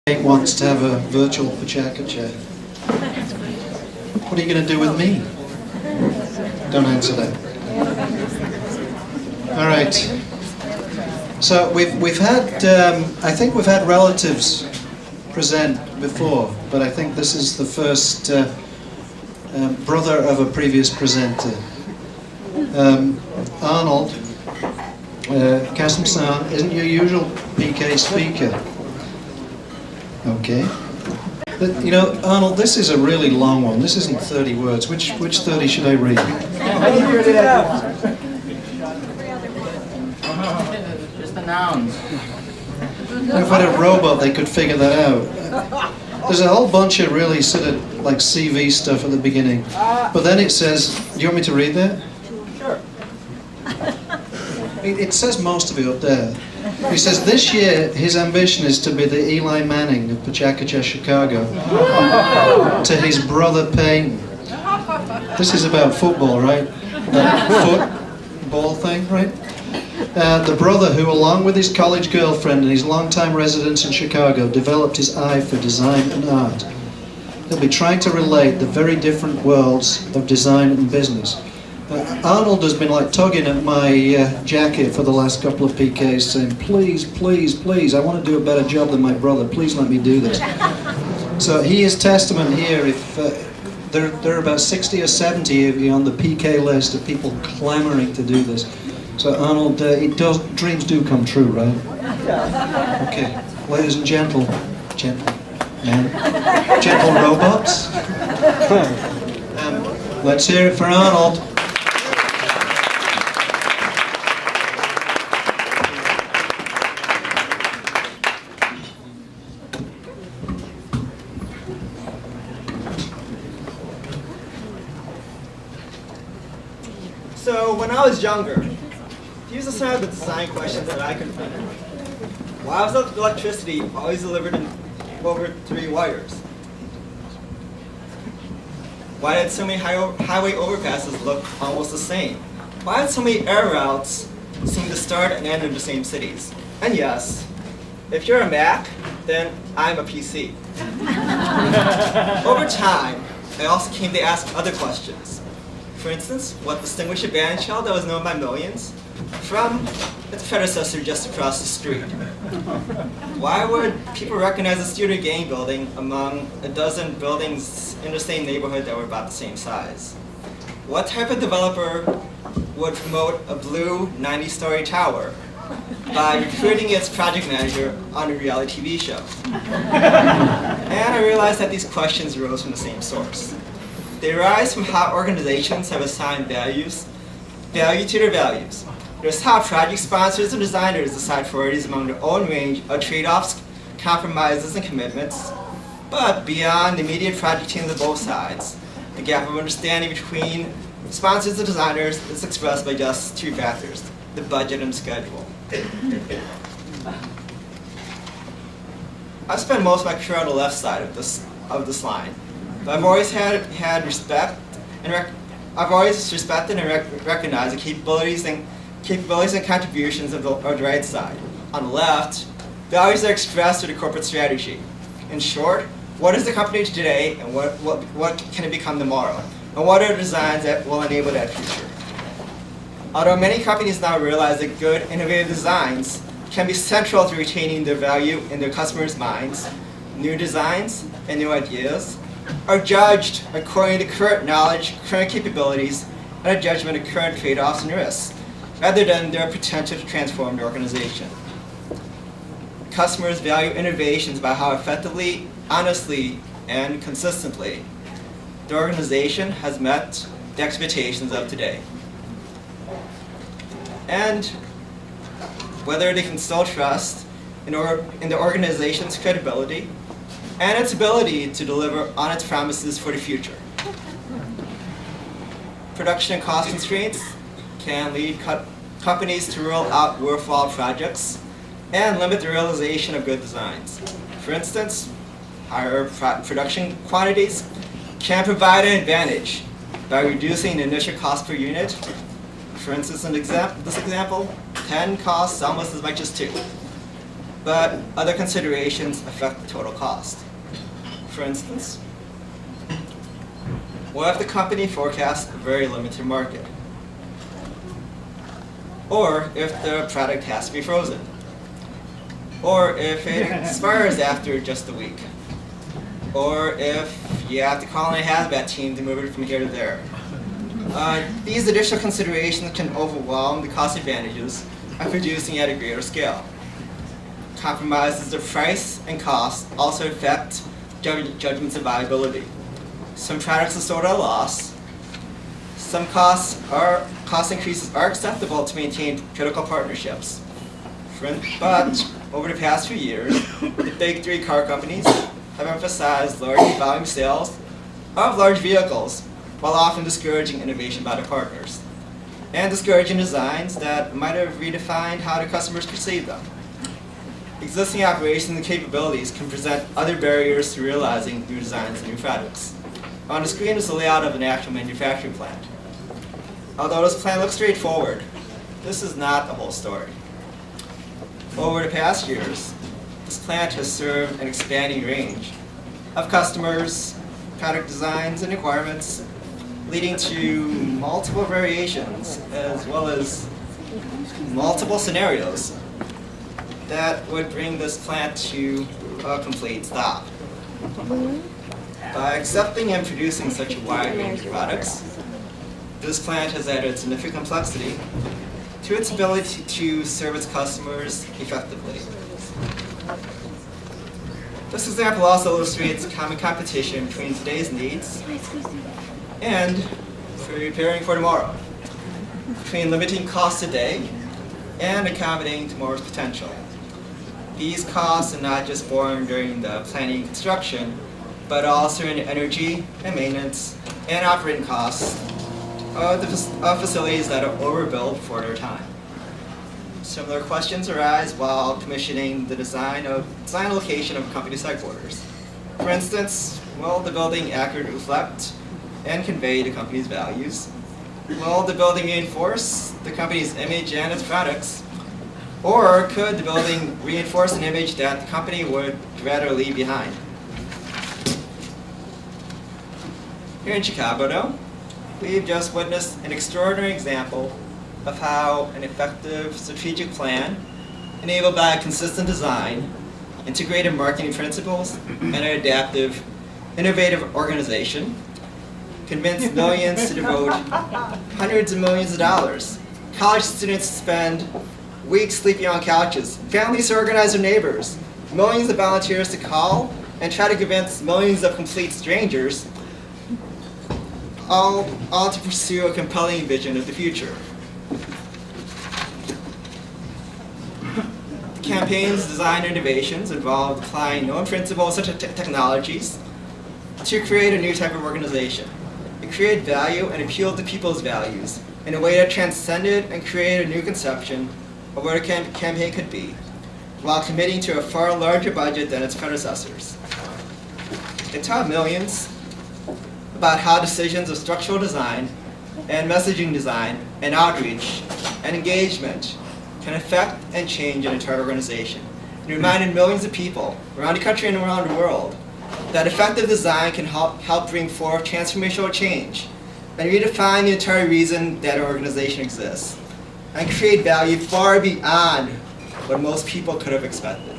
Wants to have a virtual pachaka chair. What are you going to do with me? Don't answer that. All right. So we've had I think we've had relatives present before, but I think this is the first brother of a previous presenter. Arnold, Kasemsarn isn't your usual PK speaker. Okay. But, you know, Arnold, this is a really long one. This isn't 30 words. Which 30 should I read? Just the nouns. If I had a robot, they could figure that out. There's a whole bunch of really sort of like CV stuff at the beginning. But then it says, do you want me to read that? Sure. It says most of it up there. He says this year his ambition is to be the Eli Manning of Pachakacha, Chicago, to his brother Payne. This is about football, right? That football thing, right? The brother who, along with his college girlfriend and his longtime residence in Chicago, developed his eye for design and art. He'll be trying to relate the very different worlds of design and business. Arnold has been like tugging at my jacket for the last couple of PKs, saying, please, please, please, I want to do a better job than my brother, please let me do this. So he is testament here. If there are about 60 or 70 of you on the PK list of people clamoring to do this. So Arnold, dreams do come true, right? Okay, ladies and gentle robots, let's hear it for Arnold. So when I was younger, these are some of the design questions that I confronted. Why was electricity always delivered in over 3 wires? Why did so many highway overpasses look almost the same? Why did so many air routes seem to start and end in the same cities? And yes, if you're a Mac, then I'm a PC. Over time, I also came to ask other questions. For instance, what distinguished a band shell that was known by millions from its predecessor just across the street? Why would people recognize a studio game building among a dozen buildings in the same neighborhood that were about the same size? What type of developer would promote a blue 90-story tower by recruiting its project manager on a reality TV show? And I realized that these questions arose from the same source. They arise from how organizations have assigned value to their values. There's how project sponsors and designers decide priorities among their own range of trade-offs, compromises, and commitments. But beyond the immediate project teams of both sides, the gap of understanding between sponsors and designers is expressed by just 2 factors: the budget and schedule. I've spent most of my career on the left side of this line. But I've always had respect, and I've always respected and recognized the capabilities and contributions of the right side. On the left, values are expressed through the corporate strategy. In short, what is the company today, and what can it become tomorrow? And what are the designs that will enable that future? Although many companies now realize that good, innovative designs can be central to retaining their value in their customers' minds, new designs and new ideas are judged according to current knowledge, current capabilities, and a judgment of current trade-offs and risks, rather than their potential to transform the organization. Customers value innovations by how effectively, honestly, and consistently the organization has met the expectations of today. And whether they can still trust in the organization's credibility and its ability to deliver on its promises for the future. Production and cost constraints can lead companies to rule out worthwhile projects and limit the realization of good designs. For instance, higher production quantities can provide an advantage by reducing the initial cost per unit. For instance, in this example, 10 costs almost as much as 2. but other considerations affect the total cost. For instance, what if the company forecasts a very limited market? Or if the product has to be frozen? Or if it expires after just a week? Or if you have to call in a hazmat team to move it from here to there? These additional considerations can overwhelm the cost advantages of producing at a greater scale. Compromises of price and cost also affect judgments of viability. Some products are sold at a loss. Some cost increases are acceptable to maintain critical partnerships. But over the past few years, the big three car companies have emphasized large volume sales of large vehicles, while often discouraging innovation by their partners, and discouraging designs that might have redefined how the customers perceive them. Existing operations and capabilities can present other barriers to realizing new designs and new products. On the screen is the layout of an actual manufacturing plant. Although this plan looks straightforward, this is not the whole story. Over the past years, this plant has served an expanding range of customers, product designs, and requirements, leading to multiple variations as well as multiple scenarios that would bring this plant to a complete stop. By accepting and producing such a wide range of products, this plant has added significant complexity to its ability to serve its customers effectively. This example also illustrates common competition between today's needs and preparing for tomorrow, between limiting costs today and accommodating tomorrow's potential. These costs are not just borne during the planning and construction, but also in energy and maintenance and operating costs of facilities that are overbuilt for their time. Similar questions arise while commissioning the design location of a company's headquarters. For instance, will the building accurately reflect and convey the company's values? Will the building reinforce the company's image and its products? Or could the building reinforce an image that the company would rather leave behind? Here in Chicago, though, we've just witnessed an extraordinary example of how an effective strategic plan, enabled by a consistent design, integrated marketing principles, and an adaptive, innovative organization, convinced millions to devote hundreds of millions of dollars. College students spend weeks sleeping on couches, families to organize their neighbors, millions of volunteers to call and try to convince millions of complete strangers, all to pursue a compelling vision of the future. Campaigns, design, innovations involved applying known principles such as technologies to create a new type of organization. It created value and appealed to people's values in a way that transcended and created a new conception of what a campaign could be, while committing to a far larger budget than its predecessors. It taught millions about how decisions of structural design and messaging design and outreach and engagement can affect and change an entire organization. It reminded millions of people around the country and around the world that effective design can help bring forth transformational change and redefine the entire reason that an organization exists, and create value far beyond what most people could have expected.